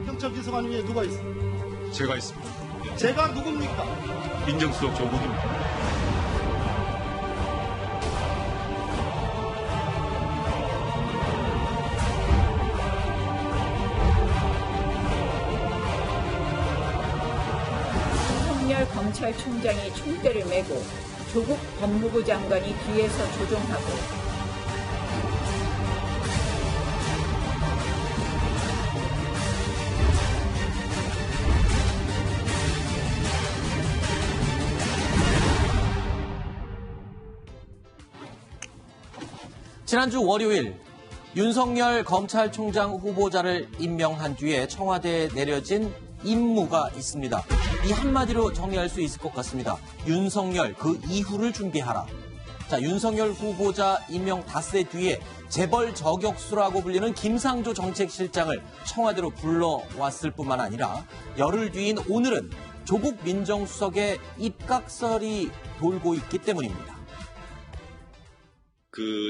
경찰 비서관 위에 누가 있습니까? 제가 있습니다. 제가 누굽니까? 민정수석 조국입니다. 윤석열 검찰총장이 총대를 메고 조국 법무부 장관이 뒤에서 조종하고 지난주 월요일 윤석열 검찰총장 후보자를 임명한 뒤에 청와대에 내려진 임무가 있습니다. 이 한마디로 정리할 수 있을 것 같습니다. 윤석열 그 이후를 준비하라. 자, 윤석열 후보자 임명 닷새 뒤에 재벌 저격수라고 불리는 김상조 정책실장을 청와대로 불러왔을 뿐만 아니라 열흘 뒤인 오늘은 조국 민정수석의 입각설이 돌고 있기 때문입니다.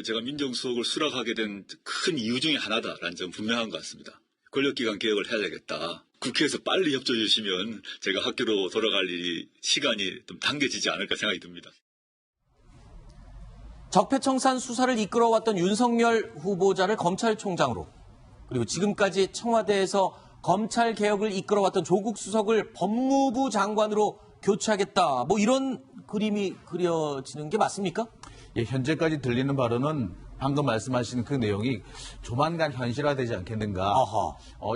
제가 민정수석을 수락하게 된 큰 이유 중에 하나다라는 점 분명한 것 같습니다. 권력기관 개혁을 해야 되겠다. 국회에서 빨리 협조해 주시면 제가 학교로 돌아갈 일이 시간이 좀 당겨지지 않을까 생각이 듭니다. 적폐청산 수사를 이끌어왔던 윤석열 후보자를 검찰총장으로, 그리고 지금까지 청와대에서 검찰개혁을 이끌어왔던 조국 수석을 법무부 장관으로 교체하겠다. 뭐 이런 그림이 그려지는 게 맞습니까? 예, 현재까지 들리는 바로는 방금 말씀하신 그 내용이 조만간 현실화되지 않겠는가.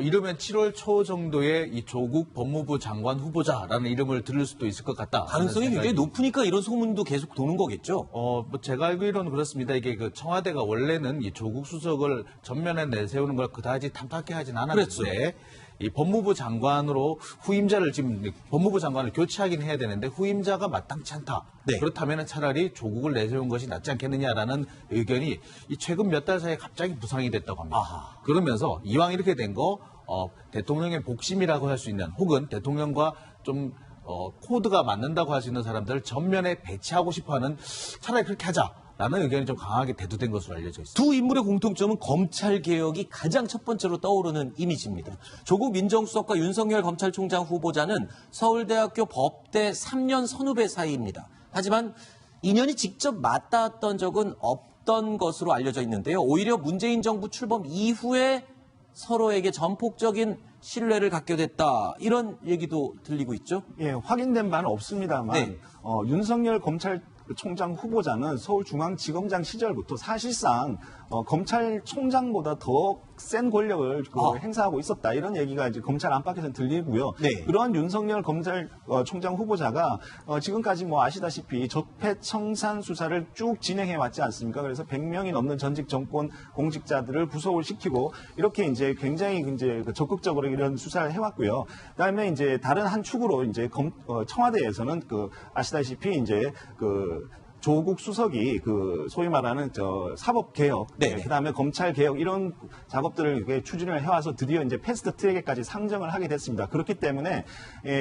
이러면 7월 초 정도에 이 조국 법무부 장관 후보자라는 이름을 들을 수도 있을 것 같다. 가능성이 굉장히 높으니까 이런 소문도 계속 도는 거겠죠? 뭐 제가 알기로는 그렇습니다. 이게 그 청와대가 원래는 이 조국 수석을 전면에 내세우는 걸 그다지 탐탁해 하진 않았는데 이 법무부 장관으로 후임자를 지금 법무부 장관을 교체하긴 해야 되는데 후임자가 마땅치 않다. 네. 그렇다면 차라리 조국을 내세운 것이 낫지 않겠느냐라는 의견이 이 최근 몇 달 사이에 갑자기 부상이 됐다고 합니다. 그러면서 이왕 이렇게 된 거 대통령의 복심이라고 할 수 있는 혹은 대통령과 좀 코드가 맞는다고 할 수 있는 사람들을 전면에 배치하고 싶어하는 차라리 그렇게 하자라는 의견이 좀 강하게 대두된 것으로 알려져 있습니다. 두 인물의 공통점은 검찰개혁이 가장 첫 번째로 떠오르는 이미지입니다. 조국 민정수석과 윤석열 검찰총장 후보자는 서울대학교 법대 3년 선후배 사이입니다. 하지만 인연이 직접 맞닿았던 적은 없던 것으로 알려져 있는데요. 오히려 문재인 정부 출범 이후에 서로에게 전폭적인 신뢰를 갖게 됐다. 이런 얘기도 들리고 있죠. 예, 확인된 바는 없습니다만 네. 윤석열 검찰총장 후보자는 서울중앙지검장 시절부터 사실상 검찰총장보다 더 센 권력을 행사하고 있었다. 이런 얘기가 이제 검찰 안팎에서는 들리고요. 네. 그러한 윤석열 검찰총장 후보자가 지금까지 뭐 아시다시피 적폐청산 수사를 쭉 진행해 왔지 않습니까? 그래서 100명이 넘는 전직 정권 공직자들을 구속을 시키고 이렇게 이제 굉장히 이제 적극적으로 이런 수사를 해왔고요. 그다음에 이제 다른 한 축으로 이제 청와대에서는 아시다시피 이제 조국 수석이 소위 말하는 사법 개혁, 그다음에 검찰 개혁 이런 작업들을 이렇게 추진을 해와서 드디어 이제 패스트 트랙에까지 상정을 하게 됐습니다. 그렇기 때문에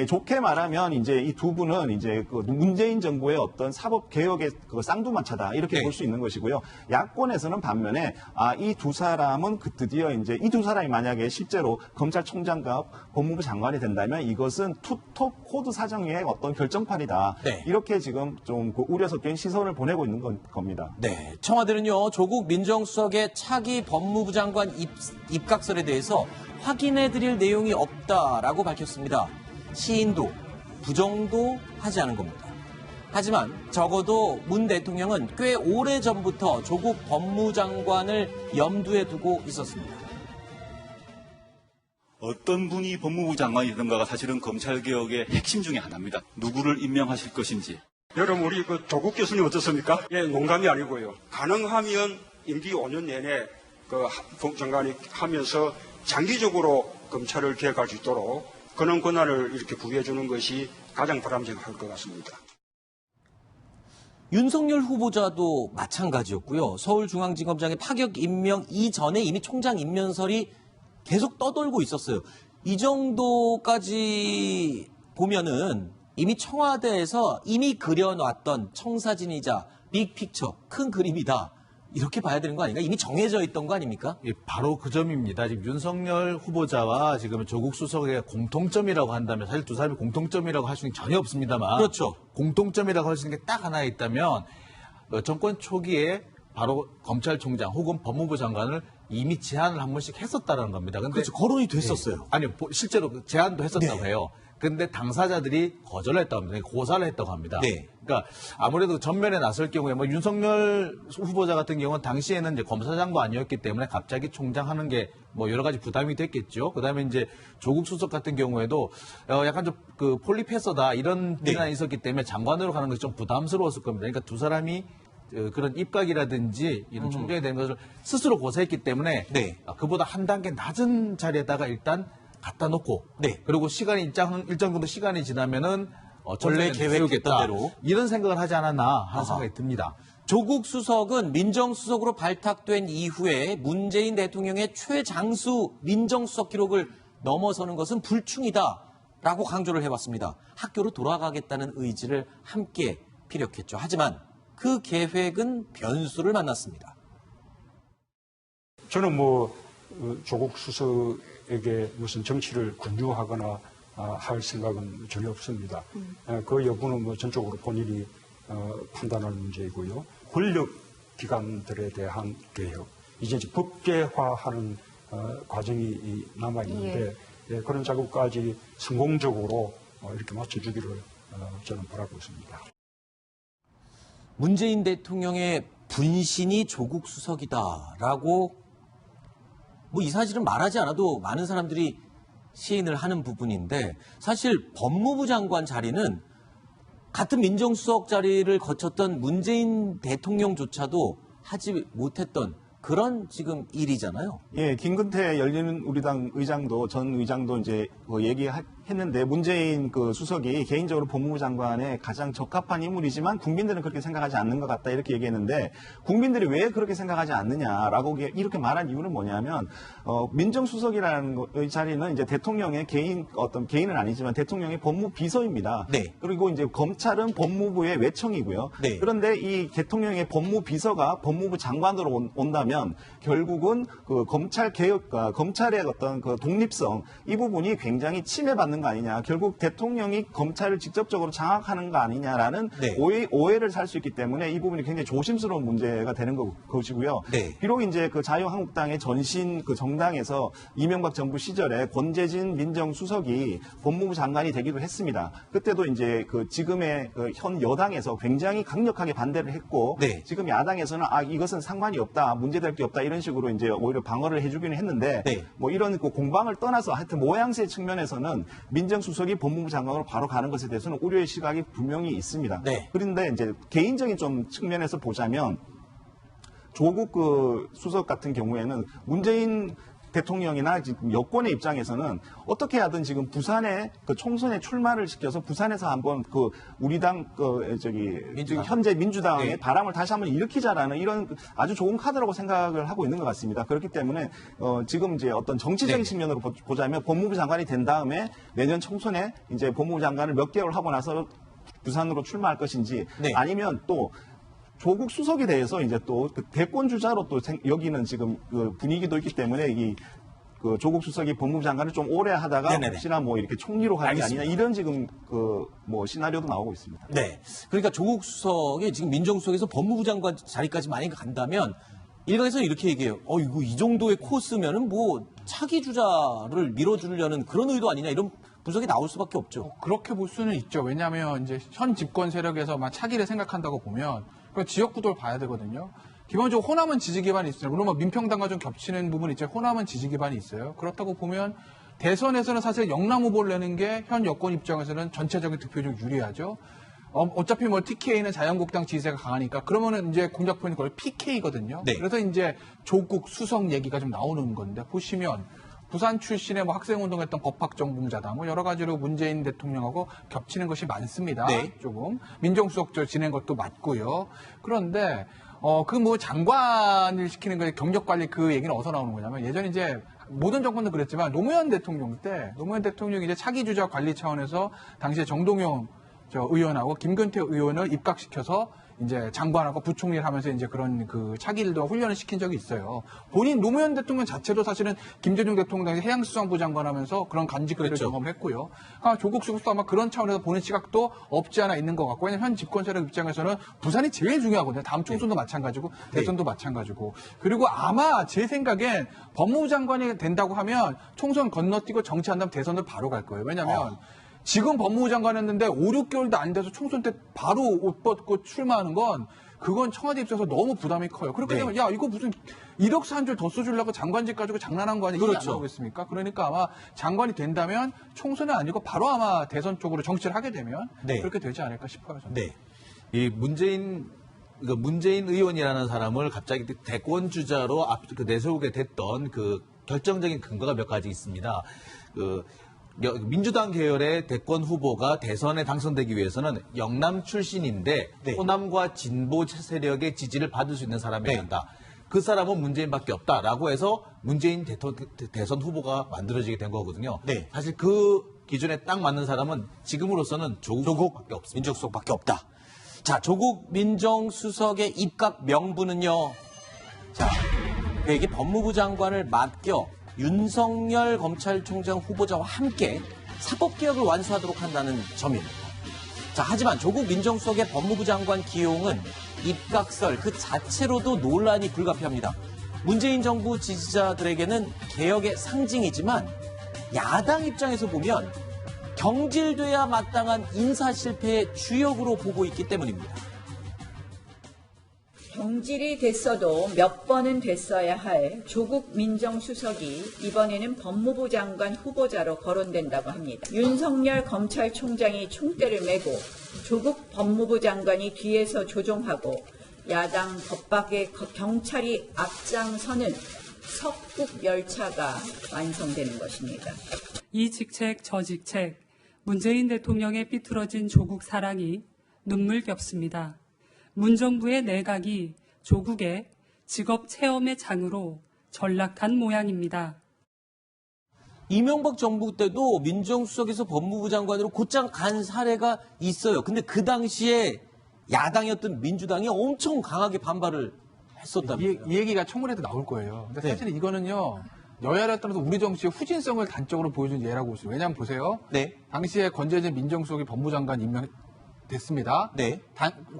좋게 말하면 이제 이 두 분은 이제 문재인 정부의 어떤 사법 개혁의 쌍두마차다 이렇게 볼 수 있는 것이고요. 야권에서는 반면에 이 두 사람은 드디어 이제 이 두 사람이 만약에 실제로 검찰총장과 법무부 장관이 된다면 이것은 투톱 코드 사정의 어떤 결정판이다. 네. 이렇게 지금 좀 우려 섞인 시선을 보내고 있는 겁니다. 네, 청와대는요, 조국 민정수석의 차기 법무부 장관 입각설에 대해서 확인해드릴 내용이 없다라고 밝혔습니다. 시인도, 부정도 하지 않은 겁니다. 하지만 적어도 문 대통령은 꽤 오래전부터 조국 법무장관을 염두에 두고 있었습니다. 어떤 분이 법무부 장관이든가가 사실은 검찰개혁의 핵심 중에 하나입니다. 누구를 임명하실 것인지. 여러분 우리 조국 교수님 어떻습니까? 예, 농담이 아니고요. 가능하면 임기 5년 내내 장관이 하면서 장기적으로 검찰을 개혁할 수 있도록 그런 권한을 이렇게 부여해 주는 것이 가장 바람직할 것 같습니다. 윤석열 후보자도 마찬가지였고요. 서울중앙지검장의 파격 임명 이전에 이미 총장 임명설이 계속 떠돌고 있었어요. 이 정도까지 보면은 이미 청와대에서 이미 그려놨던 청사진이자 빅픽처, 큰 그림이다 이렇게 봐야 되는 거 아닌가? 이미 정해져 있던 거 아닙니까? 예, 바로 그 점입니다. 지금 윤석열 후보자와 지금 조국 수석의 공통점이라고 한다면 사실 두 사람이 공통점이라고 할 수는 전혀 없습니다만 그렇죠. 공통점이라고 할 수 있는 게 딱 하나 있다면 정권 초기에 바로 검찰총장 혹은 법무부 장관을 이미 제안을 한 번씩 했었다는 겁니다. 근데 그렇죠. 거론이 됐었어요. 예, 아니요, 실제로 제안도 했었다고 네. 해요. 근데 당사자들이 거절을 했다고 합니다. 고사를 했다고 합니다. 네. 그러니까 아무래도 전면에 나설 경우에 뭐 윤석열 후보자 같은 경우는 당시에는 이제 검사장도 아니었기 때문에 갑자기 총장 하는 게 뭐 여러 가지 부담이 됐겠죠. 그다음에 이제 조국 수석 같은 경우에도 약간 좀 그 폴리페서다 이런 네. 비난이 있었기 때문에 장관으로 가는 것이 좀 부담스러웠을 겁니다. 그러니까 두 사람이 그런 입각이라든지 이런 총장이 된 것을 스스로 고사했기 때문에 네. 그보다 한 단계 낮은 자리에다가 일단 갖다 놓고 네. 그리고 시간이 일정 정도 시간이 지나면은 원래 전쟁을 계획했던 세우겠다. 대로. 이런 생각을 하지 않았나 하는 생각이 듭니다. 조국 수석은 민정수석으로 발탁된 이후에 문재인 대통령의 최장수 민정수석 기록을 넘어서는 것은 불충이다라고 강조를 해왔습니다. 학교로 돌아가겠다는 의지를 함께 피력했죠. 하지만 그 계획은 변수를 만났습니다. 저는 조국 수석에게 무슨 정치를 권유하거나 할 생각은 전혀 없습니다. 그 여부는 전적으로 본인이 판단하는 문제이고요. 권력 기관들에 대한 개혁, 이제 법제화하는 과정이 남아 있는데 그런 작업까지 성공적으로 이렇게 맞춰주기를 저는 바라고 있습니다. 문재인 대통령의 분신이 조국 수석이다라고 이 사실은 말하지 않아도 많은 사람들이 시인을 하는 부분인데 사실 법무부 장관 자리는 같은 민정수석 자리를 거쳤던 문재인 대통령조차도 하지 못했던 그런 지금 일이잖아요. 예, 김근태 열린우리당 의장도 전 의장도 이제 얘기했는데 문재인 그 수석이 개인적으로 법무부 장관에 가장 적합한 인물이지만 국민들은 그렇게 생각하지 않는 것 같다 이렇게 얘기했는데 국민들이 왜 그렇게 생각하지 않느냐라고 이렇게 말한 이유는 뭐냐면 민정수석이라는 자리는 이제 대통령의 개인은 아니지만 대통령의 법무비서입니다. 네. 그리고 이제 검찰은 법무부의 외청이고요. 네. 그런데 이 대통령의 법무비서가 법무부 장관으로 온다면 결국은 그 검찰 개혁과 검찰의 어떤 그 독립성 이 부분이 굉장히 침해받는 거 아니냐. 결국 대통령이 검찰을 직접적으로 장악하는 거 아니냐라는 네. 오해를 살 수 있기 때문에 이 부분이 굉장히 조심스러운 문제가 되는 것이고요. 네. 비록 이제 그 자유한국당의 전신 그 정당에서 이명박 정부 시절에 권재진 민정수석이 법무부 장관이 되기도 했습니다. 그때도 이제 그 지금의 그 현 여당에서 굉장히 강력하게 반대를 했고 네. 지금 야당에서는 이것은 상관이 없다. 문제될 게 없다. 이런 식으로 이제 오히려 방어를 해주기는 했는데 네. 뭐 이런 그 공방을 떠나서 하여튼 모양새 측면에서는 민정수석이 법무부 장관으로 바로 가는 것에 대해서는 우려의 시각이 분명히 있습니다. 네. 그런데 이제 개인적인 좀 측면에서 보자면 조국 그 수석 같은 경우에는 문재인 대통령이나 지금 여권의 입장에서는 어떻게 하든 지금 부산에 그 총선에 출마를 시켜서 부산에서 한번 그 우리 당 민주당. 현재 민주당의 네. 바람을 다시 한번 일으키자라는 이런 아주 좋은 카드라고 생각을 하고 있는 것 같습니다. 그렇기 때문에 지금 이제 어떤 정치적인 네. 측면으로 보자면 법무부 장관이 된 다음에 내년 총선에 이제 법무부 장관을 몇 개월 하고 나서 부산으로 출마할 것인지 네. 아니면 또 조국 수석에 대해서 이제 또 그 대권 주자로 또 여기는 지금 그 분위기도 있기 때문에 그 조국 수석이 법무부 장관을 좀 오래 하다가 네네네. 혹시나 뭐 이렇게 총리로 가는 게 알겠습니다. 아니냐 이런 지금 그 뭐 시나리오도 나오고 있습니다. 네. 그러니까 조국 수석이 지금 민정수석에서 법무부 장관 자리까지 만약에 간다면 일각에서는 이렇게 얘기해요. 이거 이 정도의 코스면은 뭐 차기 주자를 밀어주려는 그런 의도 아니냐 이런 분석이 나올 수밖에 없죠. 그렇게 볼 수는 있죠. 왜냐하면 이제 현 집권 세력에서만 차기를 생각한다고 보면 그 지역 구도를 봐야 되거든요. 기본적으로 호남은 지지 기반이 있어요. 물론 뭐 민평당과 좀 겹치는 부분이 있죠. 호남은 지지 기반이 있어요. 그렇다고 보면 대선에서는 사실 영남 후보를 내는 게 현 여권 입장에서는 전체적인 득표율이 유리하죠. 어차피 뭐 TK는 자유한국당 지지세가 강하니까 그러면은 이제 공작 포인트 거의 PK거든요. 네. 그래서 이제 조국 수석 얘기가 좀 나오는 건데 보시면 부산 출신의 뭐 학생운동했던 법학전공자다. 뭐 여러 가지로 문재인 대통령하고 겹치는 것이 많습니다. 네. 조금 민정수석 지낸 것도 맞고요. 그런데 그 뭐 장관을 시키는 거 경력관리 그 얘기는 어디서 나오는 거냐면 예전에 이제 모든 정권도 그랬지만 노무현 대통령 때 노무현 대통령이 이제 차기 주자 관리 차원에서 당시에 정동영 의원하고 김근태 의원을 입각시켜서 이제 장관하고 부총리를 하면서 이제 그런 그 차기들도 훈련을 시킨 적이 있어요. 본인 노무현 대통령 자체도 사실은 김대중 대통령 당시 해양수산부 장관 하면서 그런 간직들을 그렇죠. 경험했고요. 조국 수석도 아마 그런 차원에서 보는 시각도 없지 않아 있는 것 같고, 왜냐하면 현 집권 세력 입장에서는 부산이 제일 중요하거든요. 다음 총선도 마찬가지고 대선도 마찬가지고. 그리고 아마 제 생각엔 법무부 장관이 된다고 하면 총선 건너뛰고 정치한다면 대선을 바로 갈 거예요. 왜냐하면 지금 법무부 장관이었는데 5, 6개월도 안 돼서 총선 때 바로 옷 벗고 출마하는 건 그건 청와대 입장에서 너무 부담이 커요. 그렇게 되면 야 이거 무슨 이력서 한 줄 더 써주려고 장관직 가지고 장난한 거 아니야? 이게 그렇죠. 안 나오겠습니까? 그러니까 아마 장관이 된다면 총선은 아니고 바로 아마 대선 쪽으로 정치를 하게 되면 네. 그렇게 되지 않을까 싶어요. 저는. 네. 이 문재인 의원이라는 사람을 갑자기 대권 주자로 내세우게 됐던 그 결정적인 근거가 몇 가지 있습니다. 민주당 계열의 대권 후보가 대선에 당선되기 위해서는 영남 출신인데 네. 호남과 진보 세력의 지지를 받을 수 있는 사람이어야 한다. 그 사람은 문재인밖에 없다라고 해서 문재인 대선 후보가 만들어지게 된 거거든요. 네. 사실 그 기준에 딱 맞는 사람은 지금으로서는 조국밖에 없습니다. 민정수석밖에 없다. 자, 조국 민정수석의 입각 명분은요. 자, 그에게 법무부 장관을 맡겨 윤석열 검찰총장 후보자와 함께 사법개혁을 완수하도록 한다는 점입니다. 자, 하지만 조국 민정수석의 법무부 장관 기용은 입각설 그 자체로도 논란이 불가피합니다. 문재인 정부 지지자들에게는 개혁의 상징이지만 야당 입장에서 보면 경질돼야 마땅한 인사 실패의 주역으로 보고 있기 때문입니다. 경질이 됐어도 몇 번은 됐어야 할 조국 민정수석이 이번에는 법무부 장관 후보자로 거론된다고 합니다. 윤석열 검찰총장이 총대를 메고 조국 법무부 장관이 뒤에서 조종하고 야당 법박의 경찰이 앞장서는 석국 열차가 완성되는 것입니다. 이 직책 저 직책 문재인 대통령의 삐뚤어진 조국 사랑이 눈물겹습니다. 문정부의 내각이 조국의 직업 체험의 장으로 전락한 모양입니다. 이명박 정부 때도 민정수석에서 법무부 장관으로 곧장 간 사례가 있어요. 근데 그 당시에 야당이었던 민주당이 엄청 강하게 반발을 했었답니다. 이 얘기가 청문회도 나올 거예요. 근데 사실 이거는요. 여야를 떠나서 우리 정치의 후진성을 단적으로 보여준 예라고 볼 수 있어요. 왜냐하면 보세요. 네. 당시에 권재진 민정수석이 법무부 장관 임명됐습니다. 네.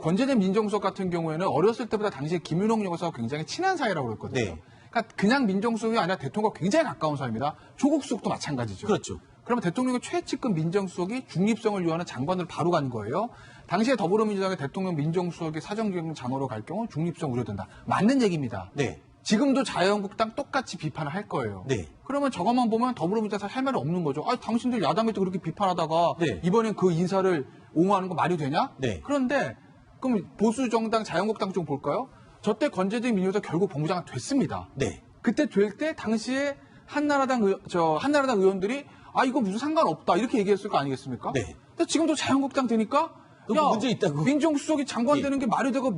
권재진 민정수석 같은 경우에는 어렸을 때보다 당시에 김윤옥 여사와 굉장히 친한 사이라고 그랬거든요. 네. 그러니까 그냥 민정수석이 아니라 대통령과 굉장히 가까운 사이입니다. 조국 수석도 마찬가지죠. 그렇죠. 그러면 대통령의 최측근 민정수석이 중립성을 유하는 장관으로 바로 간 거예요. 당시에 더불어민주당의 대통령 민정수석이 사정경 장으로 갈 경우 중립성 우려된다. 맞는 얘기입니다. 네. 지금도 자유한국당 똑같이 비판을 할 거예요. 네. 그러면 저것만 보면 더불어민주당 사실 할 말이 없는 거죠. 당신들 야당일 때 그렇게 비판하다가 네. 이번엔 그 인사를 옹호하는 거 말이 되냐? 네. 그런데 그럼 보수정당 자유한국당 좀 볼까요? 저때 권재진 민주당 결국 법무장관 됐습니다. 네. 그때 될 때 당시에 한나라당 의원들이 이거 무슨 상관없다 이렇게 얘기했을 거 아니겠습니까? 네. 근데 지금도 자유한국당 되니까 문제 있다고. 민정수석이 장관 되는 게 말이 되고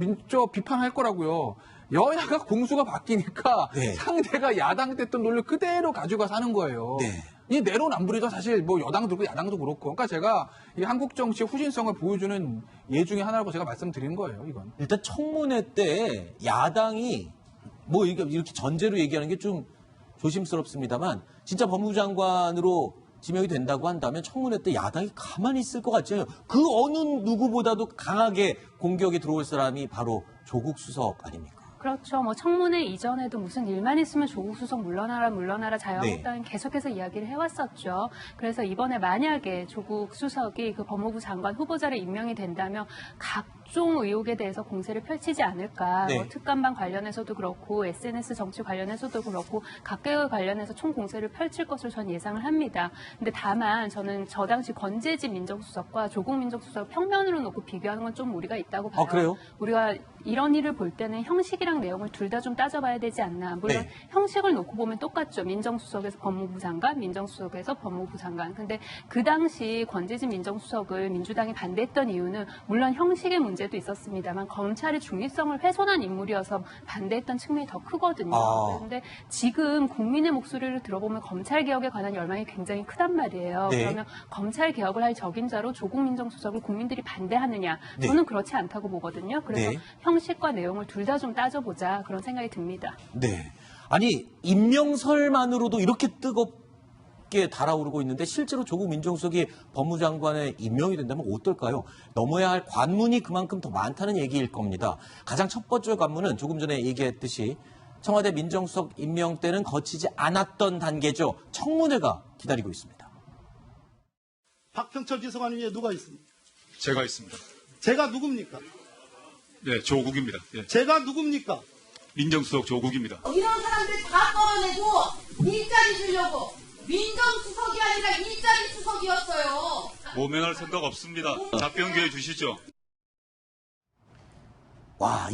비판할 거라고요. 여야가 공수가 바뀌니까 네. 상대가 야당 때 했던 논리 그대로 가지고 사는 거예요. 네. 이 내로남불이죠. 사실 뭐 여당도 그렇고 야당도 그렇고. 그러니까 제가 이 한국 정치의 후진성을 보여주는 예 중에 하나라고 제가 말씀드린 거예요. 이건. 일단 청문회 때 야당이 뭐 이렇게 전제로 얘기하는 게 좀 조심스럽습니다만 진짜 법무부 장관으로 지명이 된다고 한다면 청문회 때 야당이 가만히 있을 것 같지 않아요. 그 어느 누구보다도 강하게 공격에 들어올 사람이 바로 조국 수석 아닙니까? 그렇죠. 뭐 청문회 이전에도 무슨 일만 있으면 조국 수석 물러나라 자유한국당은 계속해서 이야기를 해왔었죠. 그래서 이번에 만약에 조국 수석이 그 법무부 장관 후보자로 임명이 된다면 각종 의혹에 대해서 공세를 펼치지 않을까. 네. 뭐 특감반 관련해서도 그렇고 SNS 정치 관련해서도 그렇고 각계와 관련해서 총 공세를 펼칠 것으로 저는 예상을 합니다. 근데 다만 저는 저 당시 권재진 민정수석과 조국 민정수석을 평면으로 놓고 비교하는 건 좀 무리가 있다고 봐요. 그래요? 우리가 이런 일을 볼 때는 형식이랑 내용을 둘 다 좀 따져봐야 되지 않나. 물론 네. 형식을 놓고 보면 똑같죠. 민정수석에서 법무부 장관, 민정수석에서 법무부 장관. 근데 그 당시 권재진 민정수석을 민주당이 반대했던 이유는 물론 형식의 문제 문제도 있었습니다만 검찰의 중립성을 훼손한 인물이어서 반대했던 측면이 더 크거든요. 그런데 지금 국민의 목소리를 들어보면 검찰 개혁에 관한 열망이 굉장히 크단 말이에요. 네. 그러면 검찰 개혁을 할 적임자로 조국 민정수석을 국민들이 반대하느냐? 네. 저는 그렇지 않다고 보거든요. 그래서 네. 형식과 내용을 둘 다 좀 따져보자 그런 생각이 듭니다. 네. 아니, 임명설만으로도 이렇게 뜨겁게 달아오르고 있는데 실제로 조국 민정수석이 법무장관에 임명이 된다면 어떨까요? 넘어야 할 관문이 그만큼 더 많다는 얘기일 겁니다. 가장 첫 번째 관문은 조금 전에 얘기했듯이 청와대 민정수석 임명 때는 거치지 않았던 단계죠. 청문회가 기다리고 있습니다. 박평철 비서관 위에 누가 있습니까? 제가 있습니다. 제가 누굽니까? 네, 조국입니다. 예. 제가 누굽니까? 민정수석 조국입니다. 이런 사람들 다 꺼내고 일자리 주려고 민정수석이 아니라 일자리 수석이었어요. 모면할 생각 없습니다. 답변 기회 주시죠. 와,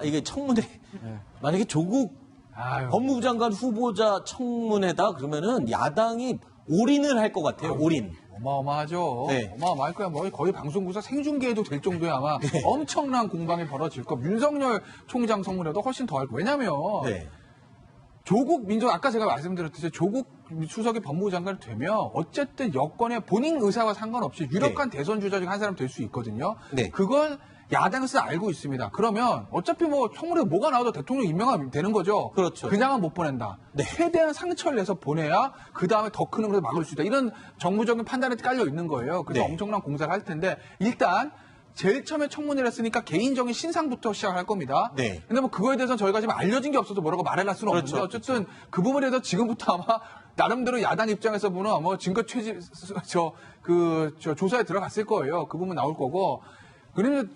이게 청문회. 만약에 조국 법무부 장관 후보자 청문회다 그러면은 야당이 올인을 할 것 같아요. 올인. 어마어마하죠. 네. 어마어마할 거야. 뭐 거의 방송국에서 생중계해도 될 정도의 아마 엄청난 공방이 벌어질 거. 윤석열 총장 청문회도 훨씬 더 할 거. 왜냐면 조국 민정 아까 제가 말씀드렸듯이 조국 수석이 법무부 장관이 되면 어쨌든 여권의 본인 의사와 상관없이 유력한 대선 주자 중 한 사람 될 수 있거든요. 그걸 야당에서 알고 있습니다. 그러면 어차피 뭐 청문회 뭐가 나와도 대통령 임명하면 되는 거죠. 그렇죠. 그냥은 못 보낸다. 최대한 상처를 내서 보내야 그 다음에 더 큰 힘으로 막을 수 있다. 이런 정무적인 판단이 깔려 있는 거예요. 그래서 엄청난 공사를 할 텐데 일단 제일 처음에 청문회를 했으니까 개인적인 신상부터 시작할 겁니다. 근데 뭐 그거에 대해서는 저희가 지금 알려진 게 없어서 뭐라고 말할 수는 없는데 어쨌든 그 부분에 대해서 지금부터 아마 나름대로 야당 입장에서 보는 뭐 증거 채집 조사에 들어갔을 거예요. 그 부분 나올 거고. 그러면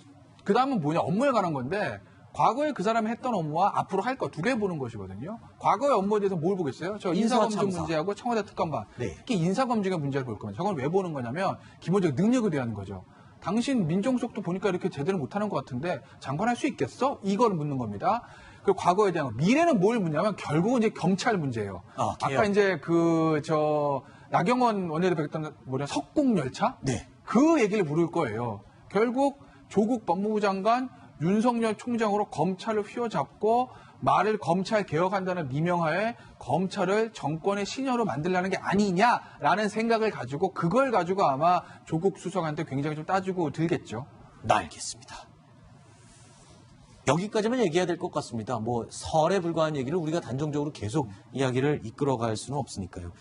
그 다음은 뭐냐? 업무에 관한 건데 과거에 그 사람이 했던 업무와 앞으로 할 거 두 개 보는 것이거든요. 과거의 업무에 대해서 뭘 보겠어요? 저 인사검증 문제하고 청와대 특감반. 특히 인사검증의 문제를 볼 겁니다. 저건 왜 보는 거냐면 기본적인 능력에 대한 거죠. 당신 민정수석도 보니까 이렇게 제대로 못하는 것 같은데 장관할 수 있겠어? 이걸 묻는 겁니다. 그 과거에 대한 거. 미래는 뭘 묻냐면 결국은 이제 경찰 문제예요. 아까 이제 나경원 원내대표 했던 석궁열차? 그 얘기를 물을 거예요. 결국 조국 법무부 장관, 윤석열 총장으로 검찰을 휘어잡고 말을 검찰 개혁한다는 미명하에 검찰을 정권의 신여로 만들려는 게 아니냐라는 생각을 가지고 그걸 가지고 아마 조국 수석한테 굉장히 좀 따지고 들겠죠. 알겠습니다. 여기까지만 얘기해야 될 것 같습니다. 뭐 설에 불과한 얘기를 우리가 단정적으로 계속 이야기를 이끌어갈 수는 없으니까요.